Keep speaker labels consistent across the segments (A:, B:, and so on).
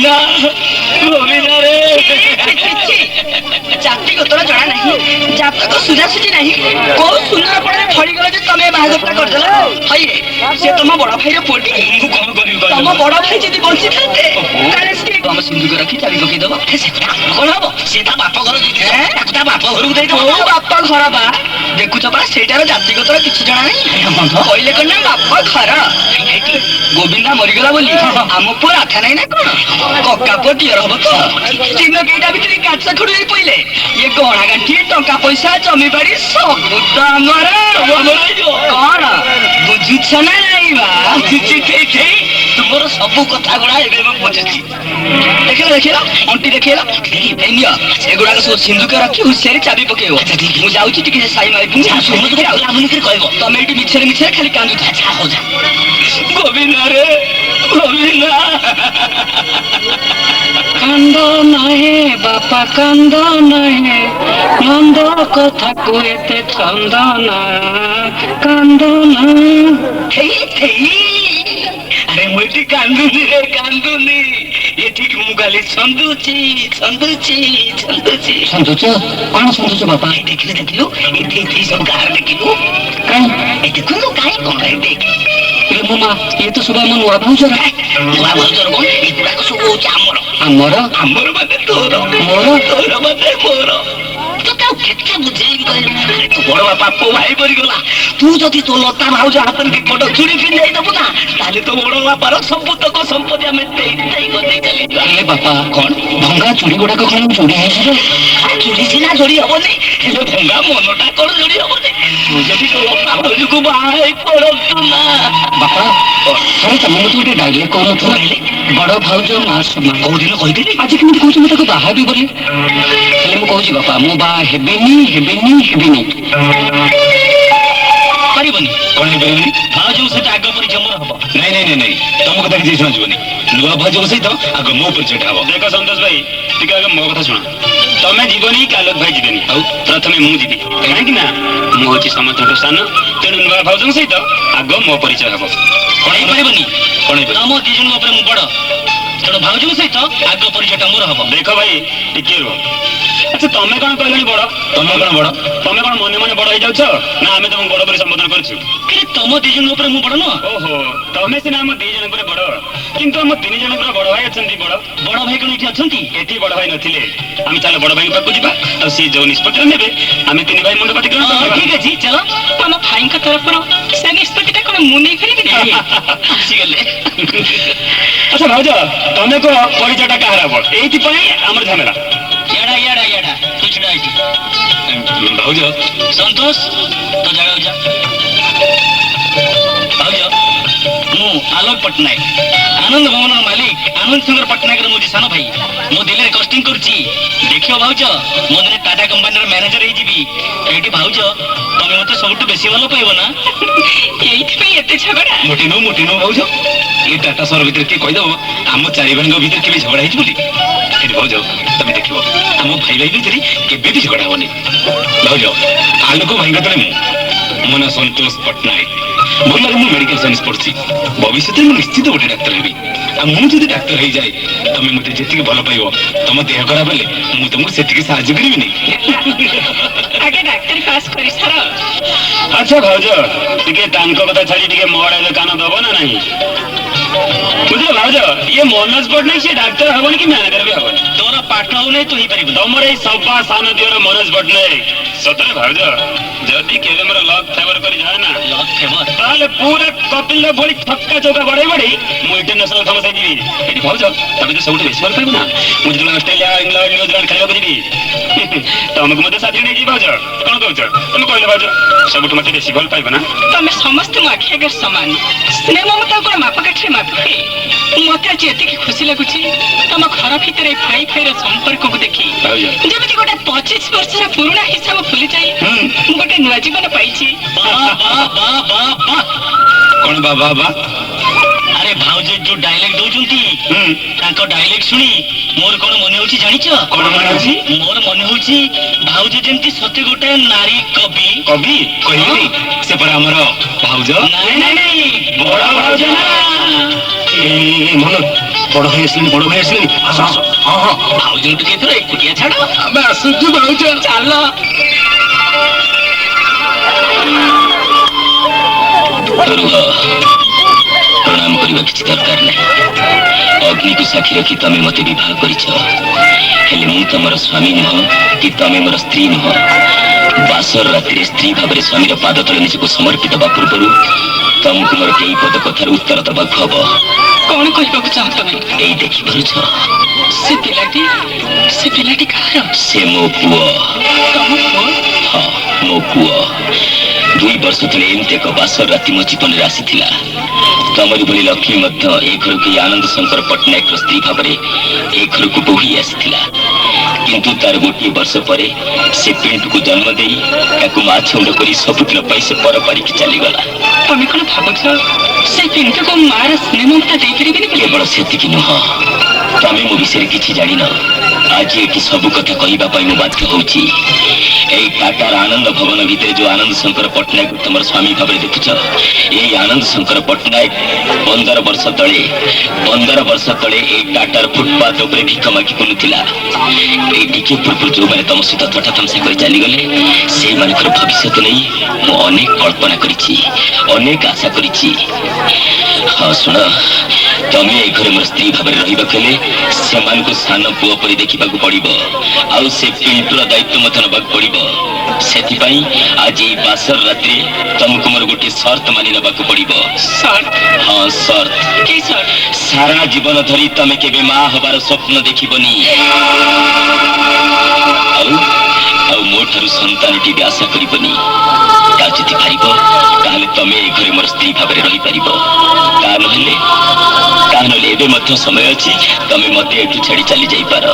A: গোবিনা গোবিনা রে
B: জাতি গোতର ଜଣା ନାହିଁ ଜାତକ ସୁଜାସୁଜି ନାହିଁ କୋଉ ସୁନ୍ଦର ପଡ଼ରେ ଫଳିଗଲା ଯେ ତମେ ବାହାଘରଟା କରିଦେଲ ହଇରେ ସେ ତମ ବଡ ଭାଇର ପୁଅଟି
A: ମୁଁ କଣ କରିବି
B: ତମ ବଡ ଭାଇ ଯଦି ବଞ୍ଚିଥାନ୍ତେ ତାହେଲେ ସେ ତମ ସିନ୍ଦୁକ ରଖି ଚାବି ପକେଇଦବ କଣ ହବ ସେ ତା ବାପ ଘର ତାକୁ ତା ବାପ ଘରକୁ ଦେଇଦବ କୋଉ ବାପ ଘର ବା ଦେଖୁଛ ପରା ସେଇଟାର ଜାତିଗତର କିଛି ଜଣା ନାହିଁ କହିଲେ କଣ ନା ବାପ ଘର ଗୋବିନ୍ଦା ମରିଗଲା ବୋଲି ଆମ ପୁଅ ରାଧା ନାହିଁ ନା କଣ କକା ପୁଅ ଟିଅର ହବ ତ ଦିନ କେଇଟା ଭିତରେ କାଚ ଖୁଡୁ ହେଇ ପଇଲେ ଇଏ ଗଣା ଗାଣ୍ଠି ଟଙ୍କା ପଇସା ଜମି ବାଡି ସବୁ ତ ଆମର କଣ ବୁଝୁଛ ନା ନାଇଁ ବା ତୁମର ସବୁ କଥା ଗୁଡା ଏବେ ମୁଁ ବୁଝୁଛି ଦେଖିଲ ଅଣ୍ଟି ଦେଖେଇଲ ନିଅ ଏଗୁଡାକ ସବୁ ସିନ୍ଦୁକ ରଖି ହୁସିଆରି ଚାବି ପକେଇବ ମୁଁ ଯାଉଛି ଟିକେ ସାଇ ମାଇପୁଙ୍କୁ କହିବ ତମେ ଏଇଠି ମିଛରେ ମିଛରେ ଖାଲି କାନ୍ଦୁଛ ଗୋବିନା ରେ ଗୋବିନା
C: কান্দ নহে বাপা কান্দ নহে নন্দ কথা কুয়েতে ছন্দ না কান্দ না
B: আরে ମୁଁ ଏଠି କାନ୍ଦୁନି ରେ କାନ୍ଦୁନି ଏଠିକି ମୁଁ ଖାଲି ଛନ୍ଦୁଛି ଛନ୍ଦୁଛି ଛନ୍ଦୁଛି
C: সন্তোষ কোন সন্তোষ বাপা
B: ଦେଖିଲୁ ଏଠି ସବୁ ଗାଁରେ ଦେଖିଲୁ
C: କାଇଁ
B: ଏ ଦେଖୁନୁ କାହିଁ କଣ ଦେଖ
C: ଏ ମୋ ମା ଏ ତ ସବୁ ଆମ ନୂଆ ଭାଉଜର
B: ନୂଆ ଭାଉଜର କଣ ଏଗୁଡାକ ସବୁ ହଉଛି ଆମର
C: ଆମର
B: ଆମର ମାନେ ତୋର
C: ମୋର
B: ତୋର ମାନେ ମୋର ତୋତେ ଆଉ କେତେ ବୁଝେଇବି କହିଲୁ ତୁ ବଡ ବାପା ପୁଅ ଭାଇ ମରିଗଲା ତୁ ଯଦି ତୋ ଲତା ଭାଉଜ ହାତରେ ବଡ ଚୁଡ଼ି ପିନ୍ଧାଇ ଦବୁ ନା ତାହେଲେ ତୋ ବଡ ବାପାର ସବୁତକ ସମ୍ପତ୍ତି ଆମେ ଦେଇ କରିଦେଇ ଚାଲିଯିବା
C: ଏ ବାପା କଣ ଭଙ୍ଗା ଚୁଡ଼ି ଗୁଡାକ କଣ ଚୋରି ହେଇଯିବ
B: ଚୁଡ଼ି ସିନା ଯୋଡି ହବନି ହେଲେ ଭଙ୍ଗା ମନଟା କଣ ଯୋଡି ହବନି ତୁ ଯଦି ତୋ ଲତା ଭାଉଜକୁ ବାହା ହେଇ ପଡନ୍ତୁ ନା
C: ବାପା ଥରେ ତମେ ମତେ ଗୋଟେ ଡାଇଲେକ୍ଟ କହୁନଥିଲ ବଡ ଭାଉଜ ମା ସମାନ
B: କୋଉଦିନ କହିଥିଲି
C: ଆଜି କେମିତି କହୁଛୁ ମୁଁ ତାକୁ ବାହା ହେବି ବୋଲି ହେଲେ ମୁଁ କହୁଛି ବାପା ମୁଁ ବାହା ହେବିନି
B: ପାରିବନି
A: କଣ ହେଇପାରିବନି
B: ଭାଉଜଙ୍କ ସହିତ ଆଗ ପରିଚୟ ମୋର ହବ
A: ନାଇଁ ତମ କଥା କିଛି ଶୁଣାଯିବନି ନୂଆ ଭାଉଜଙ୍କ ସହିତ ଆଗ ମୋ ପରିଚୟଟା ହବ ଦେଖ ସନ୍ତୋଷ ଭାଇ ଟିକେ ଆଗ ମୋ କଥା ଶୁଣ ତମେ ଯିବନି କି ଆଲୋକ ଭାଇ ଯିବେନି ଆଉ ପ୍ରଥମେ ମୁଁ ଯିବି କାହିଁକି ନା ମୁଁ ହଉଛି ସମସ୍ତଙ୍କଠୁ ସାନ ତେଣୁ ନୂଆ ଭାଉଜଙ୍କ ସହିତ ଆଗ ମୋ ପରିଚୟ ହବ
B: କଣ ହେଇପାରିବନି
A: କଣ ହେଇପାରିବ
B: ତମ ଦି ଜଣଙ୍କ ଉପରେ ମୁଁ ବଡ ତେଣୁ ଭାଉଜଙ୍କ ସହିତ ଆଗ ପରିଚୟଟା ମୋର ହବ
A: ଦେଖ ଭାଇ ଟିକେ ରୁହ ଆଚ୍ଛା ତମେ କଣ କହିଲଣି ବଡ ତମେ କଣ ବଡ ତମେ କଣ ମନେ ମନେ ବଡ ହେଇଯାଉଛ ନା ଆମେ ତମକୁ ବଡ କରି ସମ୍ବୋଧନ କରୁଛୁ
B: କିନ୍ତୁ ତମ ଦି ଜଣଙ୍କ ଉପରେ ମୁଁ ବଡ ନୁହଁ
A: ଓହୋ ତମେ ସିନା ଆମ ଦି ଜଣ ଉପରେ ବଡ କିନ୍ତୁ ଆମ ତିନି ଜଣଙ୍କର ବଡ ଭାଇ ଅଛନ୍ତି ବଡ
B: ଭାଇ କଣ ଏଠି ଅଛନ୍ତି
A: ଏଠି ବଡ ଭାଇ ନଥିଲେ ଆମେ ଚାଲ ବଡ ଭାଇଙ୍କ ପାଖକୁ ଯିବା ଆଉ ସିଏ ଯୋଉ ନିଷ୍ପତ୍ତି ନେବେ ଆମେ ତିନି ଭାଇ ମୁଣ୍ଡ ପାତି
B: ଠିକ ଅଛି ଚାଲ ତମ ଭାଇଙ୍କ ତରଫରୁ ସେ ନିଷ୍ପତ୍ତିଟା କଣ ମୁଁ ନେଇପାରିବି ଆସିଗଲେ
A: ଆଚ୍ଛା ଭାଉଜ ତମେ କୁହ ପରିଚୟଟା କାହାର ହବ ଏଇଥିପାଇଁ ଆମର ଝାମେଲା
B: ଇଆଡା ତୁ ଛିଡା ହେଇଛି
A: ଭାଉଜ
B: ସନ୍ତୋଷ ତୋ ଜାଗାକୁ ଯା ଭାଉଜ ମୁଁ ଆଲୋକ ପଟ୍ଟନାୟକ ଆନନ୍ଦ ଭବନର ମାଲିକ ଆନନ୍ଦ ସୁନ୍ଦର ପଟ୍ଟନାୟକର ମୁଁ ସାନ ଭାଇ ମୁଁ ଦିଲ୍ଲୀରେ କଷ୍ଟିଂ କରୁଛି ଦେଖିବ ଭାଉଜ ମୁଁ ଦିନେ ଟାଟା କମ୍ପାନୀର ମ୍ୟାନେଜର ହେଇଯିବି ଏଇଠି ଭାଉଜ ତମେ ମତେ ସବୁଠୁ ବେଶୀ ଭଲ ପାଇବ ନା ଏଇଥିପାଇଁ ଏତେ ଝଗଡା
A: ମୋଟି ନୁ ଭାଉଜ ଏ ଟାଟା ସହର ଭିତରେ କିଏ କହିଦବ ଆମ ଚାରି ଭାଇଙ୍କ ଭିତରେ କେବେ ଝଗଡା ହେଇଛି ବୋଲି ଏଠି ଭାଉଜ ତମେ ଦେଖିବ ଆମ ଭାଇ ଭିତରେ କେବେ ବି ଝଗଡା ହବନି ଭାଉଜ ଆଲୋକ ଭାଇଙ୍କ ତଳେ ମୋ ନାଁ ସନ୍ତୋଷ ପଟ୍ଟନାୟକ ଭଲରେ ମୁଁ ମେଡିକାଲ ସାଇନ୍ସ ପଢୁଛି ଭବିଷ୍ୟତରେ ମୁଁ ନିଶ୍ଚିତ ଗୋଟେ ଡାକ୍ତର ହେବି ଆଉ ମୁଁ ଯଦି ଡାକ୍ତର ହେଇଯାଏ ତମେ ମତେ ଯେତିକି ଭଲ ପାଇବ ତମ ଦେହ ଖରାପ ହେଲେ ମୁଁ ତମକୁ ସେତିକି ସାହାଯ୍ୟ କରିବିନି
B: ଆଗେ ଡାକ୍ତରୀ ପାସ୍ କରି ସାର
A: ଆଚ୍ଛା ଭାଉଜ ଟିକେ ତାଙ୍କ କଥା ଛାଡି ଟିକେ ମୋ ଆଡେ କାନ ଦବ ନା ନାହିଁ ବୁଝିଲ ଭାଉଜ ଇଏ ମନୋଜ ପଟ୍ଟନାୟକ ସିଏ ଡାକ୍ତର ହବନି କି ମ୍ୟାନେଜର ବି ହବନି
B: ତୋର ପାଠ ହଉନାହିଁ ତୁ ହେଇପାରିବୁ
A: ତମର ଏଇ ସବା ସାନ ଦିଅର ମନୋଜ ପଟ୍ଟନାୟକ ସତରେ ଭାଉଜ ଯଦି କେବେ ମୋର ଲକ୍ ଫେଭର କରି ଯାଏ ନା ତାହେଲେ ପୁରା କପିଲ ଭଳି ଛକା ଚୌକା ବଢେଇ ମୁଁ ଇଣ୍ଟରନ୍ୟାସନାଲ ଫେମସ ହେଇଯିବି ଏଠି ଭାଉଜ ତମେ ତ ସବୁଠୁ ବେଶୀ ଭଲ ପାଇବ ନା ମୁଁ ଯେତେବେଳେ ଅଷ୍ଟ୍ରେଲିଆ ଇଂଲଣ୍ଡ ନ୍ୟୁଜିଲାଣ୍ଡ ଖେଳିବାକୁ ଯିବି ତମକୁ ମଧ୍ୟ ସାଥିରେ ନେଇଯିବି ଭାଉଜ କଣ କହୁଛ ତମେ କହିଲେ ଭାଉଜ ସବୁଠୁ ମତେ ବେଶୀ ଭଲ ପାଇବ ନା
B: ତମେ ସମସ୍ତେ ମୋ ଆଖି ଆଗରେ ସମାନ ସ୍ନେହ ମମତା କଣ ମାପକାଠିରେ ମାପିବେ ମତେ ଆଜି ଏତିକି ଖୁସି ଲାଗୁଛି ତମ ଘର ଭିତରେ ଭାଇ ଭାଇର ସମ୍ପର୍କକୁ ଦେଖି ଯେମିତି ଗୋଟେ 25 ବର୍ଷର ପୁରୁଣା ହିସାବ ଭୁଲିଯାଇ ମୁଁ ଗୋଟେ ନୂଆ ଜୀବନ ପାଇଛି
A: କଣ ବାବା
B: ଆରେ ଭାଉଜ ଯୋଉ ଡାଇଲେକ୍ଟ ଦଉଛନ୍ତି ତାଙ୍କ ଡାଇଲେକ୍ଟ ଶୁଣି ମୋର କଣ ମନେ ହଉଛି ଜାଣିଛ
A: କଣ ମନେ ହଉଛି
B: ମୋର ମନେ ହଉଛି ଭାଉଜ ଯେମିତି ସତେ ଗୋଟେ ନାରୀ କବି
A: କହିବି ସେ ପରା ଆମର ଭାଉଜ
B: ନାଇଁ ବଡ ଭାଉଜ ନା
A: ମନ ବଡ ଭାଇ ଆସିଲେଣି ଆସ ଆସ। ହଁ ହଁ ଭାଉଜଙ୍କୁ ଟିକେ ଏଥର ଏକୁଟିଆ ଛାଡ। ଆମେ ଆସୁଛୁ ଭାଉଜ। ଚାଲ। ରୁହ, ପ୍ରଣାମ କରିବା କିଛି ଦରକାର ନାହିଁ। ଅଗ୍ନିକୁ ସାକ୍ଷୀ ରଖି ତମେ ମତେ ବିବାହ କରିଛ, ହେଲେ ମୁଁ ତମର ସ୍ୱାମୀ ନୁହଁ କି ତମେ ମୋର ସ୍ତ୍ରୀ ନୁହଁ। ବାସର ରାତିରେ ସ୍ତ୍ରୀ ଭାବରେ ସ୍ୱାମୀର ପାଦ ତଳେ ନିଜକୁ ସମର୍ପିତ ହେବା ପୂର୍ବରୁ ତମକୁ ମୋର କେଇ ପଦ କଥାର ଉତ୍ତର ଦେବାକୁ ହବ।
C: କଣ କହିବାକୁ ଚାହୁଁ ତମେ?
A: ଏଇ ଦେଖିପାରୁଛ,
C: ସେ ପିଲାଟି କାହାର?
A: ସେ ମୋ ପୁଅ।
C: ତମ ପୁଅ?
A: ହଁ, ମୋ ପୁଅ। 2 ବର୍ଷ ତଳେ ଏମିତି ଏକ ବାସର ରାତି ମୋ ଜୀବନରେ ଆସିଥିଲା। ତମରି ଭଳି ଲକ୍ଷ୍ମୀ ମଧ୍ୟ ଏ ଘରକୁ ଏଇ ଆନନ୍ଦ ଶଙ୍କର ପଟ୍ଟନାୟକର ସ୍ତ୍ରୀ ଭାବରେ ଏ ଘରକୁ ବୋହି ଆସିଥିଲା। କିନ୍ତୁ ତାର 1 ବର୍ଷ ପରେ ସେ ପିଣ୍ଟୁକୁ ଜନ୍ମ ଦେଇ ତାକୁ ମାଛଉଣ୍ଡ କରି ସବୁଦିନ ପାଇଁ ସେ ପର ପାରିକି ଚାଲିଗଲା।
C: ତମେ କଣ ଭାବୁଛ ସେ ପିଣ୍ଟୁକୁ ମାର ସ୍ନେହ ମମତା ଦେଇପାରିବେନି?
A: କେବଳ ସେତିକି ନୁହଁ, ତମେ ମୋ ବିଷୟରେ କିଛି ଜାଣିନ। ଆଜି ଏଠି ସବୁ କଥା କହିବା ପାଇଁ ମୁଁ ବାଧ୍ୟ ହଉଛି। ଏଇ ଟାଟାର ଆନନ୍ଦ ଭବନ ଭିତରେ ଯୋଉ ଆନନ୍ଦ ଶଙ୍କର ପଟ୍ଟନାୟକ ତମର ସ୍ୱାମୀ ଭାବରେ ଦେଖୁଛ, ଏଇ ଆନନ୍ଦ ଶଙ୍କର ପଟ୍ଟନାୟକ 15 ବର୍ଷ ତଳେ ଏଇ ଟାଟାର ଫୁଟପାଥ ଉପରେ ଭିକ ମାଗି ବୁଲୁଥିଲା। ଏଇ ଟିକେ ପୂର୍ବରୁ ଯୋଉମାନେ ତମ ସହିତ ଥଟ୍ଟା ତାମସା କରି ଚାଲିଗଲେ, ସେଇମାନଙ୍କର ଭବିଷ୍ୟତ ନେଇ ମୁଁ ଅନେକ କଳ୍ପନା କରିଛି, ଅନେକ ଆଶା କରିଛି। ହଁ ଶୁଣ, ତମେ ଏ ଘରେ ମୋର ସ୍ତ୍ରୀ ଭାବରେ ରହିବାକୁ ହେଲେ ସେମାନଙ୍କୁ ସାନ ପୁଅ ପରି ଦେଖିବାକୁ ପଡିବ, ଆଉ ସେ ପିଣ୍ଟୁର ଦାୟିତ୍ୱ ମଧ୍ୟ ନେବାକୁ ପଡିବ। ସେଥିପାଇଁ ଆଜି ଏଇ ବାସର ରାତିରେ ତମକୁ ମୋର ଗୋଟିଏ ସର୍ତ୍ତ ମାନି ନେବାକୁ ପଡିବ। ହଁ, ସର୍ତ୍ତ। ସାରା ଜୀବନ ଧରି ତମେ କେବେ ମା ହବାର ସ୍ୱପ୍ନ ଦେଖିବନି, ଆଉ ମୋ ଠାରୁ ସନ୍ତାନଟି ବି ଆଶା କରିବନି। ତା ଯଦି ପାରିବ ତାହେଲେ ତମେ ଏ ଘରେ ମୋର ସ୍ତ୍ରୀ ଭାବରେ ରହିପାରିବ। ତା ନହେଲେ ଏବେ ମଧ୍ୟ ସମୟ ଅଛି, ତମେ ମତେ ଏଠୁ ଛାଡି ଚାଲି ଯାଇପାର।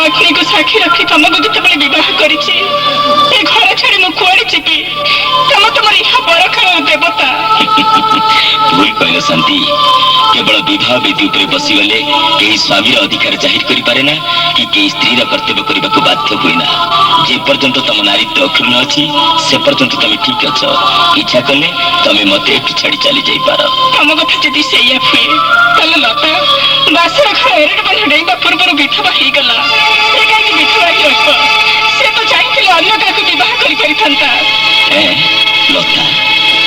C: ଅଗ୍ନିକୁ ସାକ୍ଷୀ ରଖି ତମକୁ ଯେତେବେଳେ ବିବାହ କରିଛି, ଏ ଘର ଛାଡି ମୁଁ କୁଆଡେ ଯିବି? ତମର ଇହା ବରଖାର ଦେବତା।
A: ଭୁଲ କହିଲ ଶାନ୍ତି। କେବଳ ବିବାହ ବେଦୀ ଉପରେ ବସିଗଲେ କେହି ସ୍ୱାମୀର ଅଧିକାର ଜାହିର କରିପାରେ ନା, କି କେହି ସ୍ତ୍ରୀର କର୍ତ୍ତବ୍ୟ କରିବାକୁ ବାଧ୍ୟ ହୁଏ ନା। ଯେ ପର୍ଯ୍ୟନ୍ତ ତମ ନାରୀତ୍ୱ ଅକ୍ଷୁର୍ଣ୍ଣ ଅଛି, ସେ ପର୍ଯ୍ୟନ୍ତ ତମେ ଠିକ ଅଛ। ଇଚ୍ଛା କଲେ ତମେ ମତେ ଏଠୁ ଛାଡି ଚାଲି ଯାଇପାର।
C: ତମ କଥା ଯଦି ସେଇଆ ହୁଏ, ତାହେଲେ ଲତା ବାସର ଘର ଏରଟ ବାନ୍ଧ ଡେଇବା ପୂର୍ବରୁ ବିଧବା ହେଇଗଲା। ସେ କାହିଁକି ବିଧବା ହେଇ ରହିବ? ସେ ତ ଚାହିଁଥିଲେ ଅନ୍ୟ କାହାକୁ ବିବାହ କରିପାରିଥାନ୍ତା।
A: ଲତା?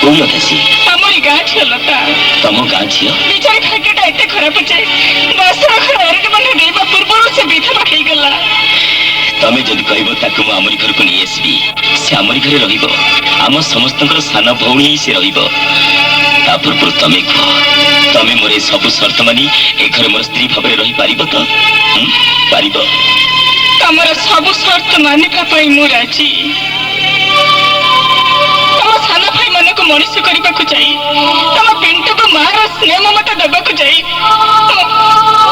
A: କୋଉ ଲତା ସିଏ?
C: ଆମରି ଗାଁ ଝିଅ ଲତା।
A: ତମ ଗାଁ ଝିଅ?
C: ବିଚାରି ଭାଗ୍ୟଟା ଏତେ ଖରାପ ଯେ ବାସର ଘର ଏରଟ ବାନ୍ଧ ଡେଇବା ପୂର୍ବରୁ ସେ ବିଧବା ହେଇଗଲା।
A: ତମେ ଯଦି କହିବ ତାକୁ ମୁଁ ଆମରି ଘରକୁ ନେଇ ଆସିବି, ସେ ଆମରି ଘରେ ରହିବ। ଆମ ସମସ୍ତଙ୍କର ସାନ ଭଉଣୀ ହିଁ ସେ ରହିବ। ତା ପୂର୍ବରୁ ତମେ କୁହ, ତମେ ମୋର ଏ ସବୁ ସର୍ତ୍ତ ମାନି ଏ ଘରେ ମୋର ସ୍ତ୍ରୀ ଭାବରେ ରହିପାରିବ ତ? ପାରିବ?
C: ତମର ସବୁ ସର୍ତ୍ତ ମାନିବା ପାଇଁ ମୁଁ ରାଜି। ତମ ସାନ ଭାଇ ମାନଙ୍କୁ ମଣିଷ କରିବାକୁ ଯାଇ, ତମ ପିଣ୍ଟୁକୁ ମାର ସ୍ନେହ ମମତା ଦେବାକୁ ଯାଇ,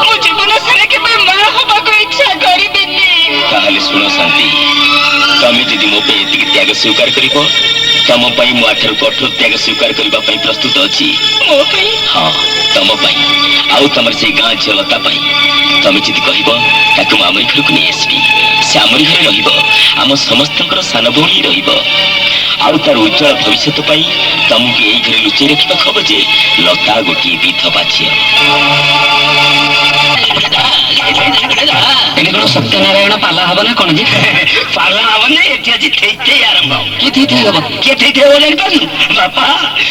C: ମୁଁ ଜୀବନ ସାରା କେବେ ମା ହବାକୁ ଇଚ୍ଛା କରିବିନି।
A: ତାହେଲେ ଶୁଣ ଶାନ୍ତି, ତମେ ଯଦି ମୋ ପାଇଁ ଏତିକି ତ୍ୟାଗ ସ୍ୱୀକାର କରିବ, ତମ ପାଇଁ ମୁଁ 8ରୁ କଠୋର ତ୍ୟାଗ ସ୍ୱୀକାର କରିବା ପାଇଁ ପ୍ରସ୍ତୁତ ଅଛି।
C: ମୋ ପାଇଁ?
A: ହଁ, ତମ ପାଇଁ, ଆଉ ତମର ସେଇ ଗାଁ ଝିଅ ଲତା ପାଇଁ। ତମେ ଯଦି କହିବ ତାକୁ ମୁଁ ଆମରି ଘରକୁ ନେଇ ଆସିବି, ସେ ଆମରି ଘରେ ରହିବ, ଆମ ସମସ୍ତଙ୍କର ସାନ ଭଉଣୀ ରହିବ। ଆଉ ତାର ଉଜ୍ଜଳ ଭବିଷ୍ୟତ ପାଇଁ ତମକୁ ଏଇ ଘରେ ଲୁଚେଇ ରଖିବାକୁ ହବ ଯେ ଲତା ଗୋଟିଏ ବିଧବା ଝିଅ।
C: ଏଠି କଣ ସତ୍ୟନାରାୟଣ ପାଲା ହବ ନା କଣ ଯେ?
B: ପାଲା ହବନି, ଏଠି ଆଜି ଥେଇଥେଇ ଆରମ୍ଭ ହବ।
C: କିଏ ଥେଇଥେଇ ହବ?
B: କିଏ ଥେଇଥେଇ ହବ ଜାଣିପାରୁନୁ? ବାପା,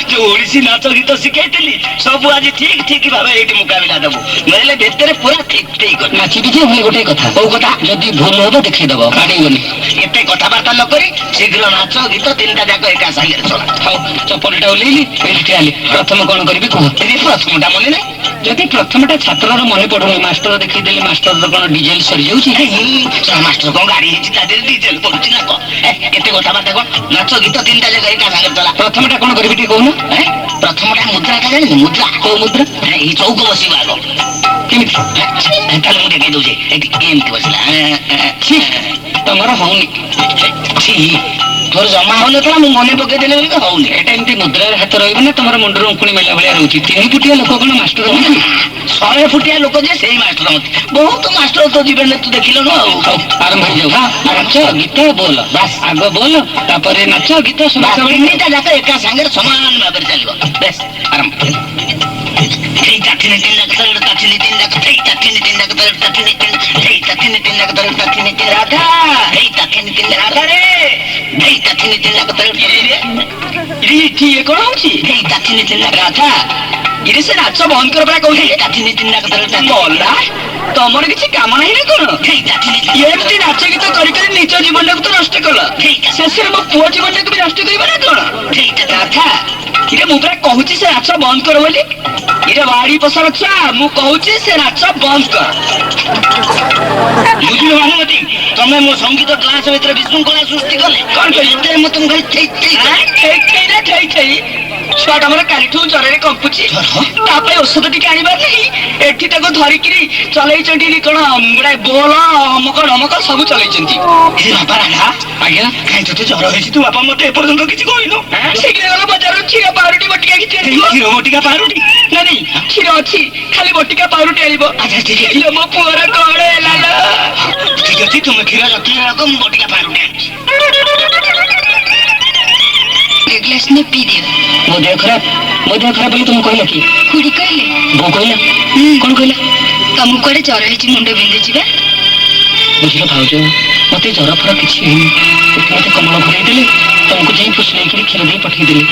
B: ଯୋଉ ଓଡିଶୀ ନାଚ ଗୀତ ଶିଖେଇଥିଲି ସବୁ ଆଜି ଠିକ ଭାବେ ଏଇଠି ମୁକାବିଲା ଦବୁ, ନହେଲେ ଭିତରେ ପୁରା ଥେଇଥେଇ କରି
C: ନାଚିବି ଯେ, ହେଲେ ଗୋଟେ କଥା।
B: କୋଉ କଥା?
C: ଯଦି ଭୁଲ ହବ ଦେଖେଇଦବ, ବାଡେଇବନି।
B: ଏତେ କଥାବାର୍ତ୍ତା ନ କରି ଶୀଘ୍ର ନାଚ ଗୀତ 3ଟା ଯାକ ଏକା ସାଙ୍ଗରେ ଚଲା।
C: ହଉ, ଚପଲଟା ଓହ୍ଲେଇଲି, ଏଇଠି ଠିଆ ହେଲି। ପ୍ରଥମ କଣ କରିବି କୁହ?
B: ପ୍ରଥମଟା ମନେ ନାହିଁ?
C: ଯଦି ପ୍ରଥମଟା ଛାତ୍ରର ମନେ ପଡୁନି, ମାଷ୍ଟର ଦେଖେଇଦେଲେ ମାଷ୍ଟରର କଣ ଡିଜେଲ ସରିଯାଉଛି?
B: ମାଷ୍ଟର କଣ ଗାଡି ହେଇଛି ତା ଦେହରେ ଡିଜେଲ ପଡୁଛି ନା କଣ? ଏତେ କଥାବାର୍ତ୍ତା କଣ? ନାଚ ଗୀତ 3ଟା ଯାକ ଏକା ସାଙ୍ଗରେ ଚଲା।
C: ପ୍ରଥମଟା କଣ କରିବି ଟିକେ କହୁନ?
B: ପ୍ରଥମଟା ମୁଦ୍ରାଟା ଜାଣିନି? ମୁଦ୍ରା?
C: କୋଉ ମୁଦ୍ରା?
B: ଏଇ ଚୌକ ବସିବ ଆଗ।
C: କେମିତି?
B: ତାହେଲେ ମୁଁ ଦେଖେଇ ଦଉଛି, ଏଠି ଏମିତି ବସିଲା।
C: ତମର ହଉନି।
B: ତୋର ଜମା ହଉନଥିଲା, ମୁଁ ମନେ ପକେଇଦେଲି ବୋଲି ହଉନି।
C: ଏଟା ଏମିତି ମୁଦ୍ରାରେ ହାତ ରହିବ ନା ତମର ମୁଣ୍ଡରୁ ଉଙ୍କୁଣି ମେଲା ଭଳିଆ ରହୁଛି? 3 ଫୁଟିଆ ଲୋକ କଣ ମାଷ୍ଟର?
B: 100 ଫୁଟିଆ ଲୋକ ଯେ ସେଇ ମାଷ୍ଟର ମତେ। ବହୁତ ମାଷ୍ଟର ତ ଜୀବନରେ ତୁ ଦେଖିଲୁଣୁ। ଆଉ
C: ହଉ, ଆରମ୍ଭ ହେଇଯାଉ। ନାଚ ଗୀତ ବୋଲ, ବାସ୍। ଆଗ ବୋଲ, ତାପରେ ନାଚ ଗୀତ
B: 3ଟା ଯାକ ଏକା ସାଙ୍ଗରେ ସମାନ ଭାବରେ ଚାଲିବ। ବେଶ, ଆରମ୍ଭ। 3ଟା tathini tinda kadar tathini tinda hey tathini tinda kadar tathini tinda hey tathini tinda kadar tathini tinda Radha hey tathini tinda Radha re hey tathini tinda kadar iri ଠିଏ କଣ ହଉଛି hey tathini tinda Radha ଇରେ ସେ ନାଚ ବନ୍ଦ କର ପରା କହୁଛି ତାଥିନି ତିନିଟା କଥା ଗଲା ତମର କିଛି କାମ ନାହିଁ ନା କଣ ଏମିତି ନାଚ ଗୀତ କରି କରି ନିଜ ଜୀବନଟାକୁ ତ ନଷ୍ଟ କଲ ଶେଷରେ ମୋ ପୁଅ ଜୀବନଟାକୁ ବି ନଷ୍ଟ କରିବ ନା କଣ ରାଧା ଇରେ ମୁଁ ପରା କହୁଛି ସେ ନାଚ ବନ୍ଦ କର ବୋଲି ଇରେ ବାଡି ପୋଷାର ଛୁଆ ମୁଁ କହୁଛି ସେ ନାଚ ବନ୍ଦ କର ବୁଝିଲ ଭାନୁମତୀ ତମେ ମୋ ସଙ୍ଗୀତ କ୍ଲାସ ଭିତରେ ବିଶୃଙ୍ଖଳା ସୃଷ୍ଟି କଲେ କଣ କରିବି ମୁଁ ତୁମ ଖାଲି ଛୁଆଟା ମୋର କାଲିଠୁ ଜ୍ୱରରେ କମ୍ପୁଛି ତା ପାଇଁ ଔଷଧ ଟିକେ ଆଣିବାର ନାହିଁ ଏଠି ତାକୁ ଧରିକିରି ଚଲେଇଛନ୍ତି କଣ ଗୁଡାଏ ବୋଲ ଅମକ ଡମକ ସବୁ ଚଲେଇଛନ୍ତି ବାପା ରାଧା ଆଜ୍ଞା କାହିଁ ତୋତେ ଜ୍ୱର ହେଇଛି ତୁ ବାପା ମତେ ଏପର୍ଯ୍ୟନ୍ତ କିଛି କହିନୁ ଶୀଘ୍ର ଗଲ ବଜାରରୁ କ୍ଷୀର ପାଉରୁଟି ବଟିକା କିଛି କ୍ଷୀର ବଟିକା ପାଉରୁଟି ନାଇଁ କ୍ଷୀର ଅଛି ଖାଲି ବଟିକା ପାଉରୁଟି ଆଣିବ ମୋ ପୁଅର କଣ ହେଲା ଠିକ ଅଛି ତୁମେ କ୍ଷୀର ରଖିଲେ ମୁଁ ବଟିକା ପାଉରୁଟି ଆଣିଛି ग्लास में पी दियो मो देह खराब बोली तुम कहला कि खुड़ी कहले बो कहला कौन कहला तुम कोडे ज्वर हेची मुंड बिंदे छिबा बुझलो भाउजो मते ज्वर फर किछि हेनी मते कमल भरै देले तुमको जाई पुछले कि खिर दे पठै देले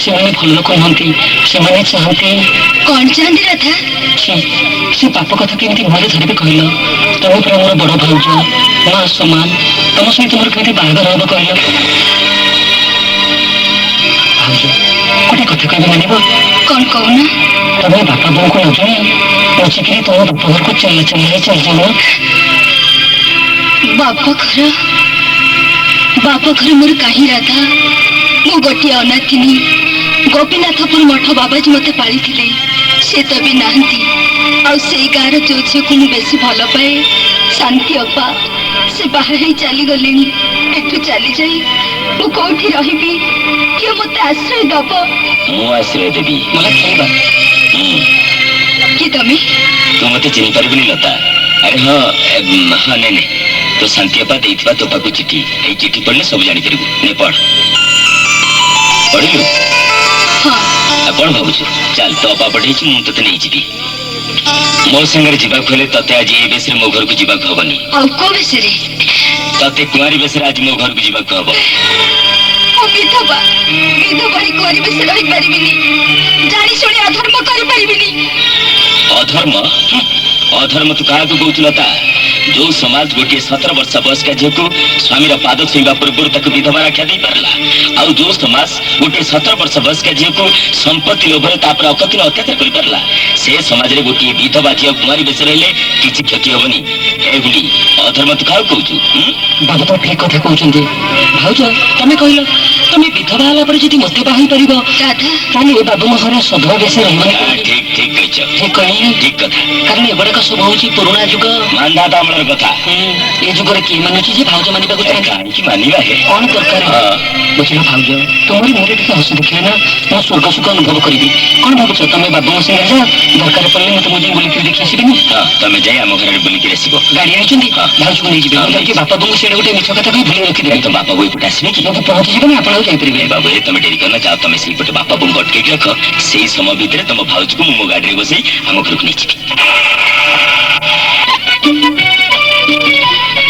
B: से माने भल लोक हंती से माने चाहते कोन चाहंदी राधा से पाप कथा केमती भले धरबे कहलो तुम पर मोर बड़ भाउजो मा समान तुम सहित मोर केते बाहागर होबो कहलो गोटे कथा कह मानव कौन कहना तब बापा बोल को नजर पहुंचिकी तुम बापा घर को चल जाओ बापा घर मोर कहीं राधा मु गोटे अनाथिनी गोपीनाथपुर मठ बाबाजी मते पाली थिले से तो भी नाहंती आ से गार जो झे को मु बेसी भलो पाए शांति अपा से बाहर ही चली गलेनी एठु चली जाई मु कोठी रहिबी कि मते आश्रय दब मु आश्रय देबी मला खेलबा कि तमे तू मते चिन्ह परबनी लता अरे हां हां ने तो शांति अपा देइतबा तो पाकु चिट्ठी ए चिट्ठी पढ़ले सब जानि परबू ने पढ़ पढ़िलु हां अपन भाबुछु चल तो अपा पढ़ी छु मु तते नै जिबी मो संगे जीवा खोले तते आज ए बेसरे मो घर को जीवा हबनी आ को बेसरे तते कुमारी बेसरे आज मो घर को जीवा हबो ओ विधवा कुमारी बेसरे रहि परिबिनी जानी सुनी अधर्म करि परिबिनी अधर्म तू काहा को कहउलता जो समाज गोटे 17 वर्ष बयस का झील को स्वामी पाद छुईवा पूर्व तक विधवा रक्षा दे पारला आ जो समाज गोटे 17 वर्ष बयस का झील को संपत्ति लोभरे तापर अकथिन अत्याचार कर पारला से समाज रे गोटे विधवा झील कुमारी बेस रहले किछि क्षति होबनी एबुली अधर्म तू काहा कहउछु बाबा तो ठीक कथा कहउछन्ते भाउजो तमे कहिलो तमे विधवा हला पर जति मते बाही परिबो दादा ताने ए बाबू मोहर सधवा बेस रहबनी ठीक ठीक कहछ ठीक कहि ठीक कथा कारण एबडा का सब होउछि पुराना जुग मानदाता हमर कथा ए जुगरे की मानुछि जे भाउजो मानिबा को चाहि कि मानिबा हे कोन दरकार बुझिलो भाउजो तोमरी मोरे के हस देखले ना मो स्वर्ग सुख अनुभव करिबी कोन भाबुछ तमे बाबू से जा दरकार पड़ले मते मुझे बोली के देखि आसीबेनी हां तमे जाय हम घर बोली के आसीबो गाड़ी आइछन्ती भाउजो को नै जिबे कि बापा बंगु सेडे गोटे मिछ कथा कहि भूली रखि देबे तो बापा बोई पुटा आसीबे कि मते पहुंच जिबे ना आपण जाई परिबे बाबू ए तमे डेरी करना जाओ तमे सेई पटे बापा बंगु अटके रख सेई समय भीतर तम भाउजो को मो गाड़ी रे बसई हम घर को नै जिबे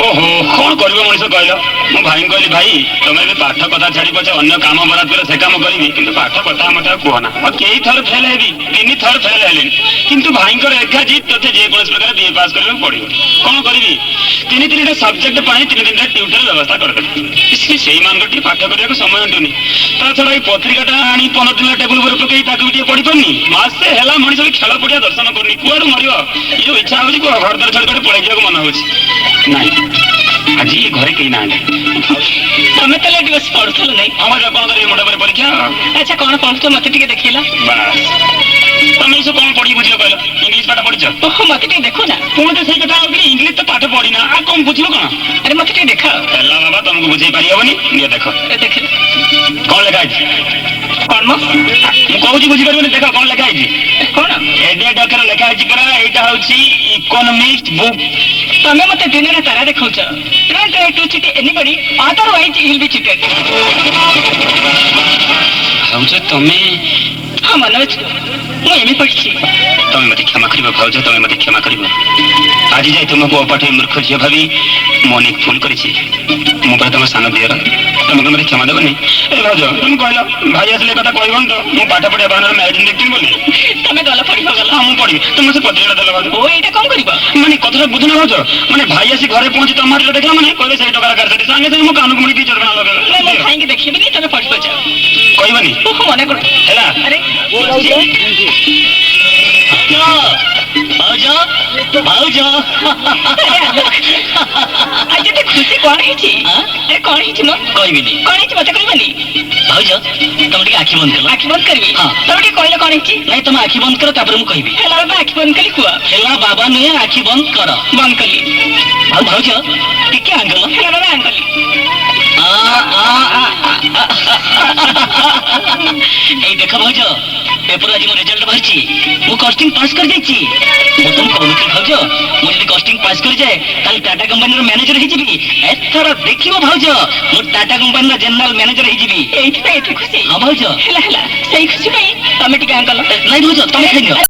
B: ओहो कौन कर मनीष कहल मो भाई कहली भाई तुम पाठ कथा छाड़ी पचे अन्य काम बराद कर से काम करी कि पाठ कथा मत कहना कई थर फेल है 3 थर फेल है किंतु भाई एका जीत ते जेकोसी प्रकार बीए पास करने पड़ो कौन करी 3 सब्जेक्ट 3 दिन ट्यूटर व्यवस्था करदेवी से मान पाठ करने समय अंटुनि ता छड़ा पत्रिका आनी 15 दिन टेबुल पर पकई पढ़ी पारनी मासे है मनीष खेल पड़िया दर्शन करनी कुआड़ मर ये इच्छा हो घर द्वार छाड़ पड़े जाए मन हो आज घरे कहीं ना तमें तो दिवस पढ़ुल नहीं कौन कर मुंडा पर परीक्षा अच्छा कौन पढ़ु मत देखला बस तुम सब कौन पढ़ी बुझल कहल इंग्लिश पाठ पढ़ी ओहो मत देखो ना पुणी तो सही कथा इंग्लिश तो पाठ पढ़ी ना आ कौन बुझल कौन अरे मत देख बाबा तुमको बुझे पारि हेनी देख देख कौन लिखा कौन मुझे बुझी पार देख कौन लिखा कौन एडिया डॉक्टर लिखा परा यहाँ हूँ इकोनॉमिक्स बुक तमें मत दिन में तारा देखा don't try to cheat anybody otherwise he will be cheated भाउज तमें
C: ହଁ ମନେ ଅଛି ମୁଁ ଏମି ପଢିଛି।
A: ତମେ ମତେ କ୍ଷମା କରିବ ଭାଉଜ, ତମେ ମତେ କ୍ଷମା କରିବ। ଆଜି ଯାଇ ତୁମକୁ ଅପାଠେ ମୂର୍ଖ ଝିଅ ଭାବି ମୁଁ ଅନେକ ଭୁଲ କରିଛି। ମୁଁ ପରା ତମ ସାନ ଦିଅର, ତମେ ମତେ କ୍ଷମା ଦେବନି? ଏ ଭାଉଜ তুমি କହିଲ ଭାଇ ଆସିଲେ କଥା କହିବନି ତ, ମୁଁ ପାଠ ପଢିବା ବାହାନରେ ମ୍ୟାରେଜ ଦେଖିଥିଲି ବୋଲି।
C: ତମେ ଗଲ ପଢିବ ଗଲ।
A: ହଁ ମୁଁ ପଢିବି, তুমি ସେ ପତ୍ରିକାଟା ଦେଲ ଭାଉଜ।
C: ଓ ଏଇଟା କଣ କରିବ?
A: ମାନେ କଥାଟା ବୁଝୁନ ଭାଉଜ, ମାନେ ଭାଇ ଆସି ଘରେ ପହଞ୍ଚି ତମ ହାତରେ ଦେଖିଲା ମାନେ କହିଲେ ସେଇ ଟଙ୍କା କାଢି ସାଙ୍ଗେ ସାଙ୍ଗେ ମୋ କାନକୁ ମୁଡ଼ି 2
C: ନା ମୁଁ
A: ଲଗେଇବେ।
C: ଭାଇକି ଦେଖିବିନି, ତମେ ପଢିବ ଯାଅ।
A: କହିବନି
C: ଓହ ମନେ କର
A: ହେଲା?
C: ଆରେ
B: ଭାଉଜ ଭାଉଜ
C: ଆଜି ଏତେ ଖୁସି କଣ ହେଇଛି? ଆରେ କଣ ହେଇଛି ମ?
B: କହିବିନି।
C: କଣ ହେଇଛି ମତେ କହିବନି?
B: ଭାଉଜ ତମେ ଟିକେ ଆଖି ବନ୍ଦ କଲ।
C: ଆଖି ବନ୍ଦ କରିବି?
B: ହଁ।
C: ତମେ ଟିକେ କହିଲ କଣ ହେଇଛି?
B: ନାଇଁ ତମେ ଆଖି ବନ୍ଦ କର, ତାପରେ ମୁଁ କହିବି।
C: ହେଲା ବାବା ଆଖି ବନ୍ଦ କଲି କୁହ।
B: ହେଲା ବାବା ନୁହେଁ, ଆଖି ବନ୍ଦ କର।
C: ବନ୍ଦ କଲି।
B: ଆଉ ଭାଉଜ ଟିକେ ଆଙ୍ଗଲ।
C: ହେଲା ବାବା ଆଙ୍ଗଲି।
B: এই দেখো ভাউজ, পেপর আজ মো রেজল্ট বাহারছি। মু কস্টিং পাস করে যাইছি। মু তুমি কହୁଥିଲି ভাউজ, মু যদি কস্টিং পাস করে যায় তাহলে টাটা কোম্পানির ম্যানেজর হয়ে যাবি। এথর দেখিব ভাউজ, মু টাটা কোম্পানির জেনারেল ম্যানেজর হয়ে যাবি।
C: এইଥିପାଇଁ ଏତେ ଖୁସି?
B: ହଁ ଭାଉଜ।
C: ହେଲା ହେଲା ସେଇ ଖୁସି ପାଇଁ ତମେ ଟିକେ ଆଙ୍ଗଲ।
B: ନାଇଁ ଭାଉଜ ତମେ ଖାଇ ନିଅ।